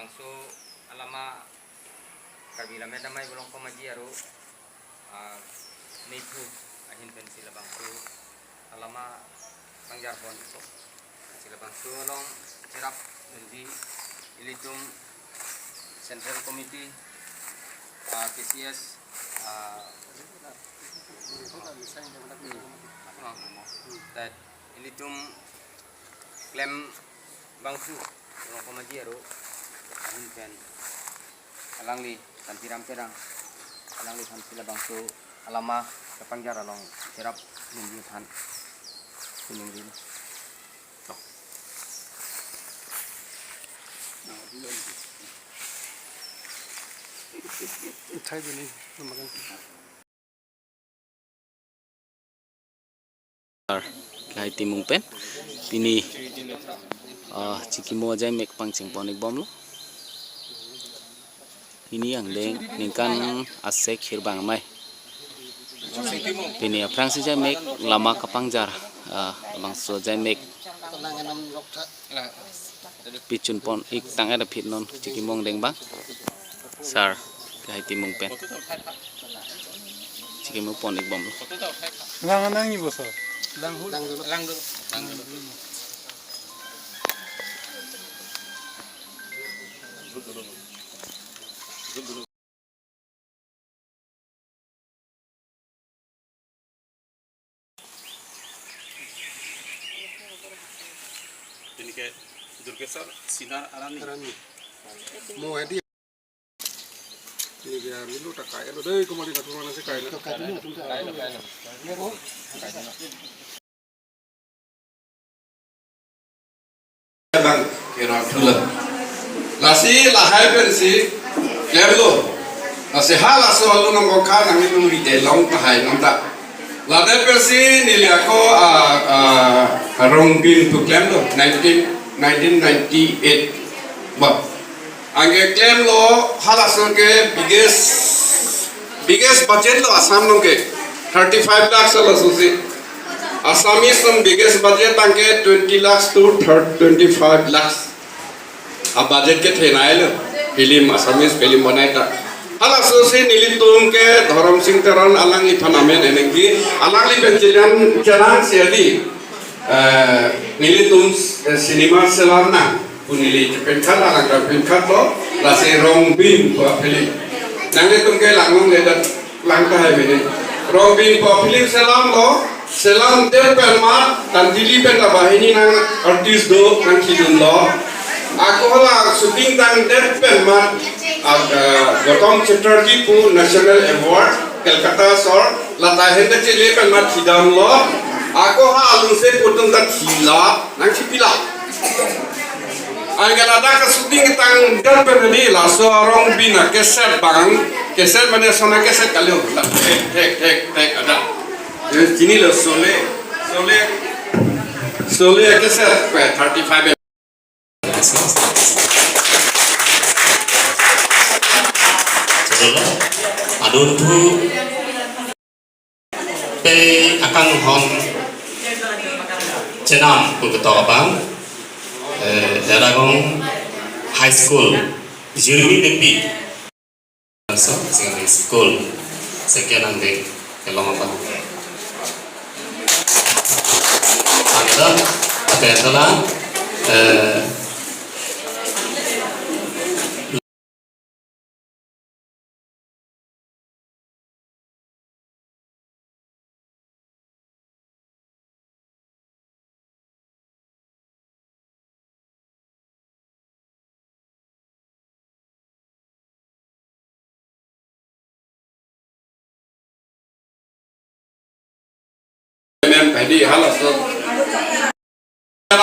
bangso alama kabila medamai bolong pamaji aru neipu ahin pen sila bangso alama pangjar pon itu sila bangso long cerap di ilitum Central Committee PCS that ilitum klaim bangsu bolong pamaji aru ahin pen alangli tantiram perang alangli han sila bangsu alama kapangjar along cerap nindi han kuning din tok uthai bini makan Kai timung pen pini ciki mo jai mek pang cheng ponik bom lo ini yang deng ningkan asek hirbang mai pini aprang si jai mek lama kapangjar bang so jai mek pichun pon ik tang ada phit non ciki mong deng bang sar kai timung pen ciki mo pon ik bom lo ngang ni boso lang dulu ini kayak Durgesar sinar arani mo edi ini dia milu tak kaya lo deh kemarin kat rumah nasi kaya bang kira dulu nasi lahai pensi lemlo nasi hal asal lu nambah kan nami nuri delong lahai nampak lahai pensi niliako Rongbin tu lemlo 1998 bah angge lemlo hal asal ke biggest budget lo asam nongke 35 lakhs lo susi Assamese biggest budget tangke 20 lakhs to 25 lakhs अब budget के थे ना ये film Assamese film बनाए था हाल असोसी नीलितुम के धर्म सिंह तेरन अलग इफानामें एनेंगी अलग लिपेंचिलियन चलान सेली नीलितुम सिनेमा सेलाना पुनीली पेंखार अलग पेंखार लो लासे रोंगबिन फिल्म नीलितुम के लांगों लेदर लांगता है मैंने रोंगबिन फिल्म सेलाम लो selam ter permat dan dili penda bahini nang artis do nang kidun lo aku hala shooting tang ter permat Gautam Chatterjee pu national award Kolkata sor lata henda chile permat kidam lo aku halung se putung ta khila nang khipila angela da ka shooting tang ter perni la so rong bina keset bang keset mane sona keset kalio tek ada Sini lo sole ke set 35 Sebelah adun tu pe akan hon cenam betul bang Daragong High School Jeremy Depi so secondary school sekian ande kalau apa ada adalah Jadi hal asal